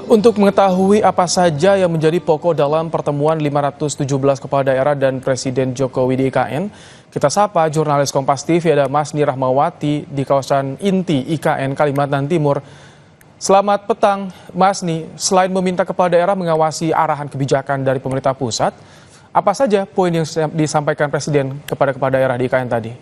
Untuk mengetahui apa saja yang menjadi pokok dalam pertemuan 517 kepala daerah dan Presiden Jokowi di IKN, kita sapa jurnalis Kompas TV ada Masni Rahmawati di kawasan inti IKN Kalimantan Timur. Selamat petang, Masni. Selain meminta kepala daerah mengawasi arahan kebijakan dari pemerintah pusat, apa saja poin yang disampaikan Presiden kepada kepala daerah di IKN tadi?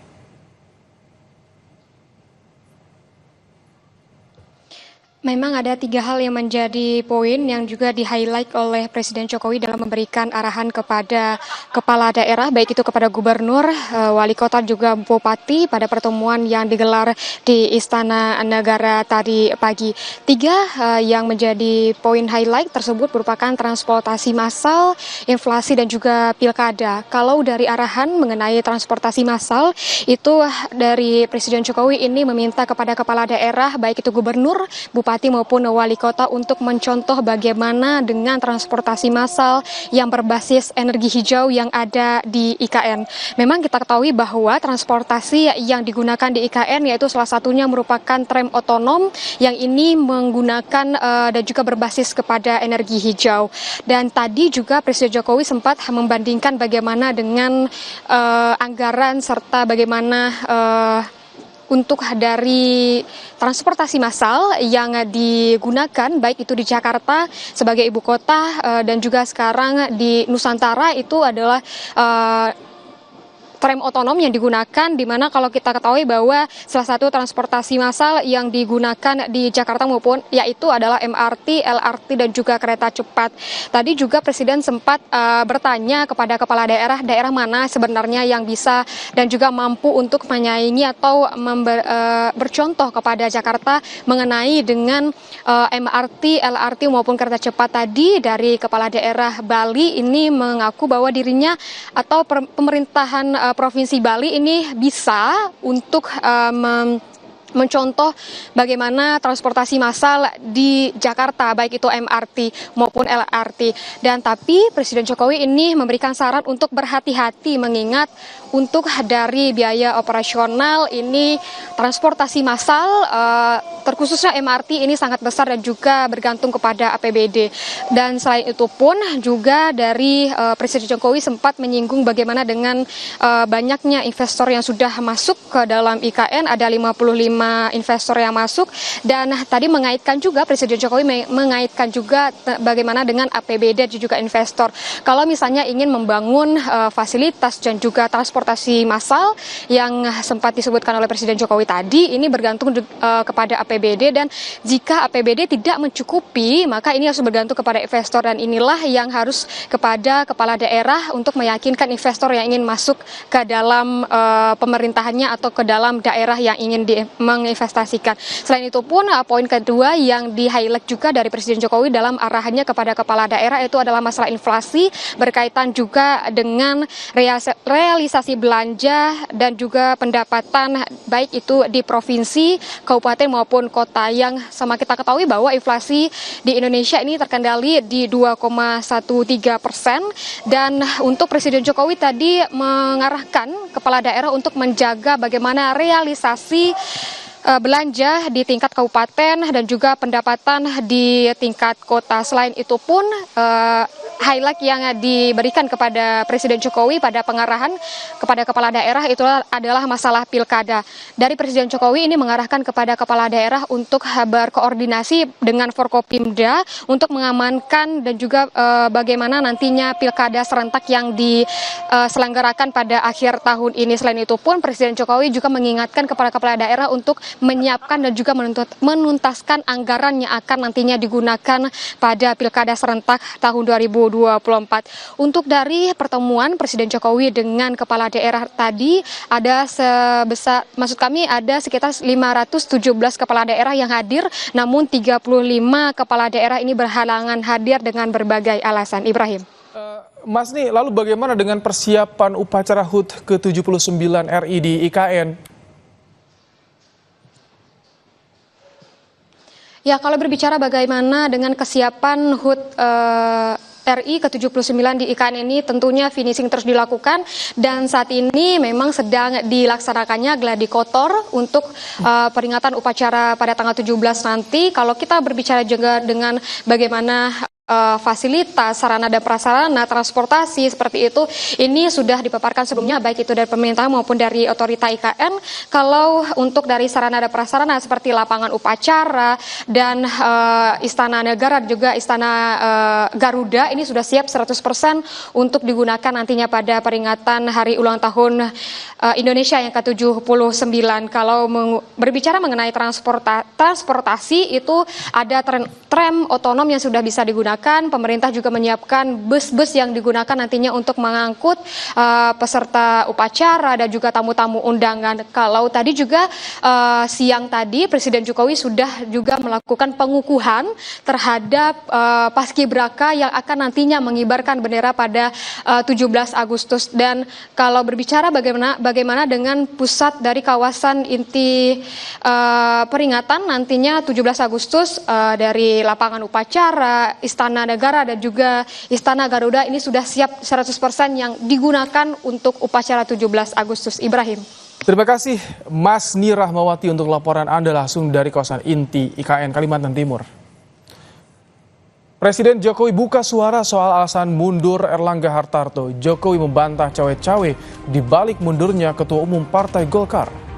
Memang ada 3 hal yang menjadi poin yang juga di-highlight oleh Presiden Jokowi dalam memberikan arahan kepada kepala daerah, baik itu kepada gubernur, wali kota, juga bupati pada pertemuan yang digelar di Istana Negara tadi pagi. 3 yang menjadi poin highlight tersebut merupakan transportasi massal, inflasi, dan juga pilkada. Kalau dari arahan mengenai transportasi massal, itu dari Presiden Jokowi ini meminta kepada kepala daerah, baik itu gubernur, bupati, maupun wali kota untuk mencontoh bagaimana dengan transportasi massal yang berbasis energi hijau yang ada di IKN. Memang kita ketahui bahwa transportasi yang digunakan di IKN yaitu salah satunya merupakan tram otonom yang ini menggunakan dan juga berbasis kepada energi hijau. Dan tadi juga Presiden Jokowi sempat membandingkan bagaimana dengan anggaran serta bagaimana untuk dari transportasi massal yang digunakan baik itu di Jakarta sebagai ibu kota dan juga sekarang di Nusantara itu adalah tram otonom yang digunakan, di mana kalau kita ketahui bahwa salah satu transportasi massal yang digunakan di Jakarta maupun yaitu adalah MRT, LRT, dan juga kereta cepat. Tadi juga Presiden sempat bertanya kepada kepala daerah mana sebenarnya yang bisa dan juga mampu untuk menyaingi atau bercontoh kepada Jakarta mengenai dengan MRT, LRT maupun kereta cepat tadi. Dari kepala daerah Bali ini mengaku bahwa dirinya atau pemerintahan Provinsi Bali ini bisa untuk mencontoh bagaimana transportasi massal di Jakarta, baik itu MRT maupun LRT. Dan tapi Presiden Jokowi ini memberikan saran untuk berhati-hati mengingat untuk dari biaya operasional ini transportasi massal terkhususnya MRT ini sangat besar dan juga bergantung kepada APBD. Dan selain itu pun juga dari Presiden Jokowi sempat menyinggung bagaimana dengan banyaknya investor yang sudah masuk ke dalam IKN, ada 55 investor yang masuk, dan tadi mengaitkan juga Presiden Jokowi mengaitkan juga bagaimana dengan APBD dan juga investor. Kalau misalnya ingin membangun fasilitas dan juga transportasi massal yang sempat disebutkan oleh Presiden Jokowi tadi, ini bergantung kepada APBD, dan jika APBD tidak mencukupi maka ini harus bergantung kepada investor, dan inilah yang harus kepada kepala daerah untuk meyakinkan investor yang ingin masuk ke dalam pemerintahannya atau ke dalam daerah yang ingin menginvestasikan. Selain itu pun poin kedua yang di-highlight juga dari Presiden Jokowi dalam arahannya kepada kepala daerah itu adalah masalah inflasi berkaitan juga dengan realisasi belanja dan juga pendapatan baik itu di provinsi, kabupaten maupun kota, yang sama kita ketahui bahwa inflasi di Indonesia ini terkendali di 2,13%, dan untuk Presiden Jokowi tadi mengarahkan kepala daerah untuk menjaga bagaimana realisasi belanja di tingkat kabupaten dan juga pendapatan di tingkat kota. Selain itu pun highlight yang diberikan kepada Presiden Jokowi pada pengarahan kepada kepala daerah itu adalah masalah pilkada. Dari Presiden Jokowi ini mengarahkan kepada kepala daerah untuk berkoordinasi dengan Forkopimda untuk mengamankan dan juga bagaimana nantinya pilkada serentak yang diselenggarakan pada akhir tahun ini. Selain itu pun Presiden Jokowi juga mengingatkan kepada kepala daerah untuk menyiapkan dan juga menuntaskan anggaran yang akan nantinya digunakan pada pilkada serentak tahun 2024. Untuk dari pertemuan Presiden Jokowi dengan kepala daerah tadi ada ada sekitar 517 kepala daerah yang hadir, namun 35 kepala daerah ini berhalangan hadir dengan berbagai alasan. Ibrahim. Masni, lalu bagaimana dengan persiapan upacara HUT ke-79 RI di IKN? Ya, kalau berbicara bagaimana dengan kesiapan HUT RI ke-79 di IKN ini tentunya finishing terus dilakukan, dan saat ini memang sedang dilaksanakannya gladi kotor untuk peringatan upacara pada tanggal 17 nanti. Kalau kita berbicara juga dengan bagaimana fasilitas, sarana dan prasarana, transportasi seperti itu, ini sudah dipaparkan sebelumnya baik itu dari pemerintah maupun dari otorita IKN. Kalau untuk dari sarana dan prasarana seperti lapangan upacara dan Istana Negara juga Istana Garuda ini sudah siap 100% untuk digunakan nantinya pada peringatan hari ulang tahun Indonesia yang ke-79. Kalau berbicara mengenai transportasi itu ada tram otonom yang sudah bisa digunakan. Pemerintah juga menyiapkan bus-bus yang digunakan nantinya untuk mengangkut peserta upacara dan juga tamu-tamu undangan. Kalau tadi juga siang tadi Presiden Jokowi sudah juga melakukan pengukuhan terhadap paskibraka yang akan nantinya mengibarkan bendera pada 17 Agustus. Dan kalau berbicara bagaimana dengan pusat dari kawasan inti peringatan nantinya 17 Agustus dari lapangan upacara, Istana Negara dan juga Istana Garuda ini sudah siap 100% yang digunakan untuk upacara 17 Agustus. Ibrahim. Terima kasih Mas Nir Rahmawati untuk laporan Anda langsung dari kawasan inti IKN Kalimantan Timur. Presiden Jokowi buka suara soal alasan mundur Erlangga Hartarto. Jokowi membantah cawe-cawe di balik mundurnya Ketua Umum Partai Golkar.